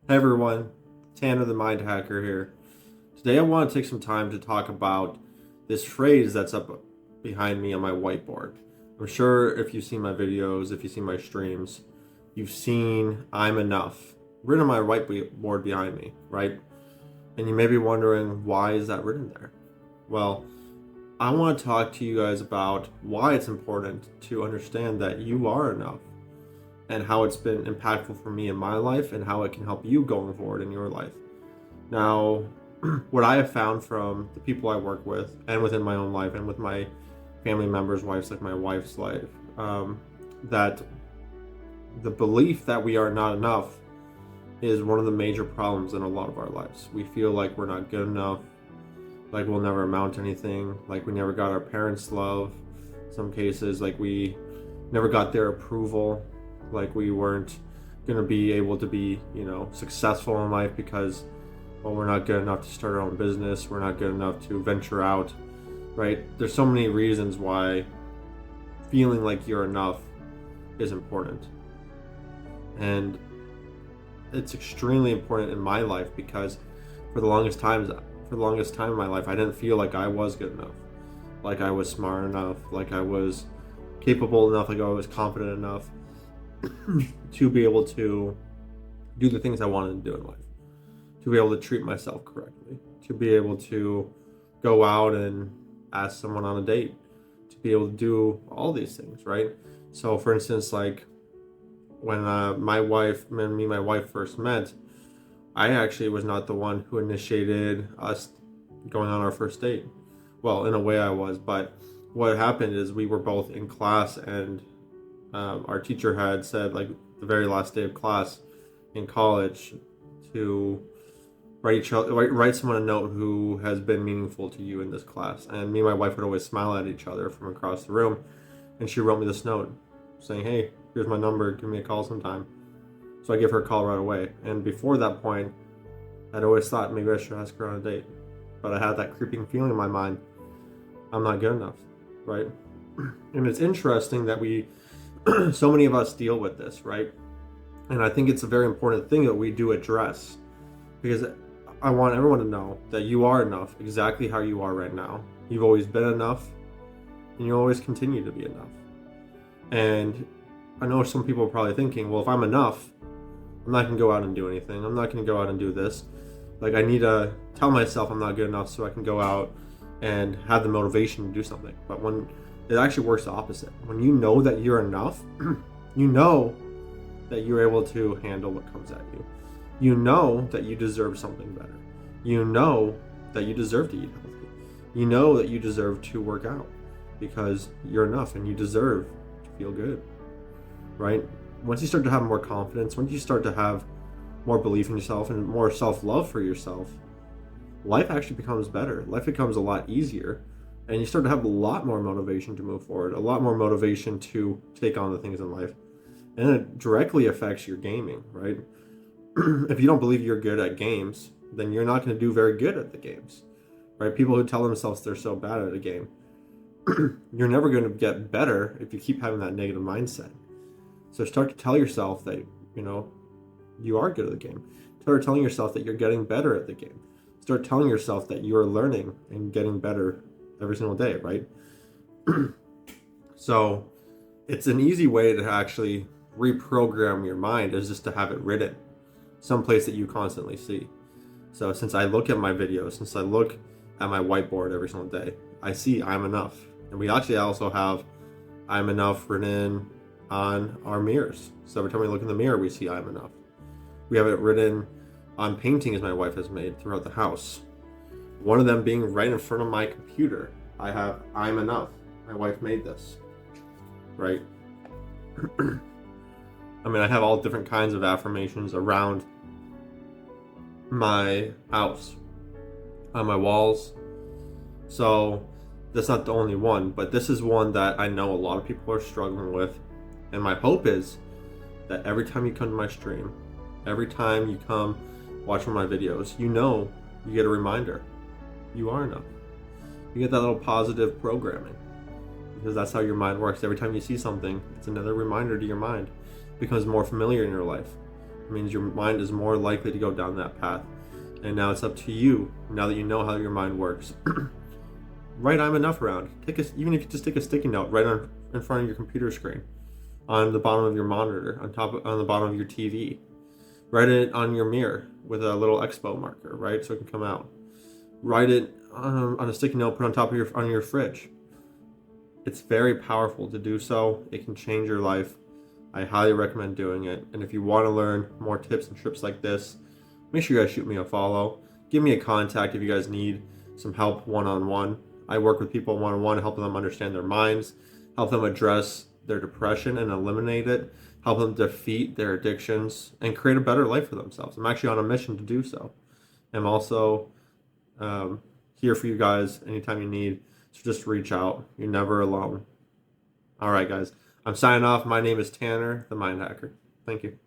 Hey everyone, Tanner the Mind Hacker here. Today I want to take some time to talk about this phrase that's up behind me on my whiteboard. I'm sure if you've seen my videos, if you've seen my streams, you've seen "I'm enough" written on my whiteboard behind me, right? And you may be wondering, why is that written there? Well, I want to talk to you guys about why it's important to understand that you are enough and how it's been impactful for me in my life and how it can help you going forward in your life. Now, what I have found from the people I work with and within my own life and with my family members' wives, like my wife's life, that the belief that we are not enough is one of the major problems in a lot of our lives. We feel like we're not good enough, like we'll never amount to anything, like we never got our parents' love, some cases, like we never got their approval, like we weren't going to be able to be, successful in life because, well, we're not good enough to start our own business, we're not good enough to venture out, right? There's so many reasons why feeling like you're enough is important. And it's extremely important in my life because for the longest time in my life, I didn't feel like I was good enough, like I was smart enough, like I was capable enough, like I was confident enough to be able to do the things I wanted to do in life, to be able to treat myself correctly, to be able to go out and ask someone on a date, to be able to do all these things, right? So, for instance, like when me and my wife first met, I actually was not the one who initiated us going on our first date. Well, in a way I was, but what happened is we were both in class and our teacher had said, like, the very last day of class in college, to write someone a note who has been meaningful to you in this class. And me and my wife would always smile at each other from across the room, and she wrote me this note saying, "Hey, here's my number, give me a call sometime." So I give her a call right away. And before that point, I'd always thought maybe I should ask her on a date, but I had that creeping feeling in my mind, I'm not good enough, right? And it's interesting that we so many of us deal with this, right? And I think it's a very important thing that we do address, because I want everyone to know that you are enough exactly how you are right now. You've always been enough, and you'll always continue to be enough. And I know some people are probably thinking, well, if I'm enough, I'm not going to go out and do anything. I'm not going to go out and do this. Like, I need to tell myself I'm not good enough so I can go out and have the motivation to do something. But when it actually works the opposite, when you know that you're enough, you know that you're able to handle what comes at you. You know that you deserve something better. You know that you deserve to eat healthy. You know that you deserve to work out because you're enough and you deserve to feel good, right? Once you start to have more confidence, once you start to have more belief in yourself and more self-love for yourself, life actually becomes better. Life becomes a lot easier, and you start to have a lot more motivation to move forward, a lot more motivation to take on the things in life. And it directly affects your gaming, right? If you don't believe you're good at games, then you're not going to do very good at the games, right? People who tell themselves they're so bad at a game, you're never going to get better if you keep having that negative mindset. So start to tell yourself that, you are good at the game. Start telling yourself that you're getting better at the game. Start telling yourself that you're learning and getting better every single day, right? So it's an easy way to actually reprogram your mind, is just to have it written someplace that you constantly see. So since I look at my videos, since I look at my whiteboard every single day, I see I'm enough. And we actually also have I'm enough written on our mirrors. So every time we look in the mirror, we see I'm enough. We have it written on paintings my wife has made throughout the house. One of them being right in front of my computer. I have I'm enough. My wife made this, right? I mean, I have all different kinds of affirmations around my house, on my walls. So that's not the only one, but this is one that I know a lot of people are struggling with. And my hope is that every time you come to my stream, every time you come watch one of my videos, you get a reminder. You are enough. You get that little positive programming, because that's how your mind works. Every time you see something, it's another reminder to your mind. It becomes more familiar in your life. It means your mind is more likely to go down that path. And now it's up to you, now that you know how your mind works. Write "I'm enough" around. Even if you just take a sticky note right in front of your computer screen, on the bottom of your monitor, on the bottom of your TV. Write it on your mirror with a little expo marker, right, so it can come out. Write it on a sticky note, put on top of your fridge. It's very powerful to do so. It can change your life. I highly recommend doing it. And if you want to learn more tips and tricks like this, make sure you guys shoot me a follow. Give me a contact if you guys need some help one-on-one. I work with people one-on-one, helping them understand their minds, help them address their depression and eliminate it, help them defeat their addictions, and create a better life for themselves. I'm actually on a mission to do so. I'm also here for you guys anytime you need, so just reach out. You're never alone. All right, guys. I'm signing off. My name is Tanner, the Mind Hacker. Thank you.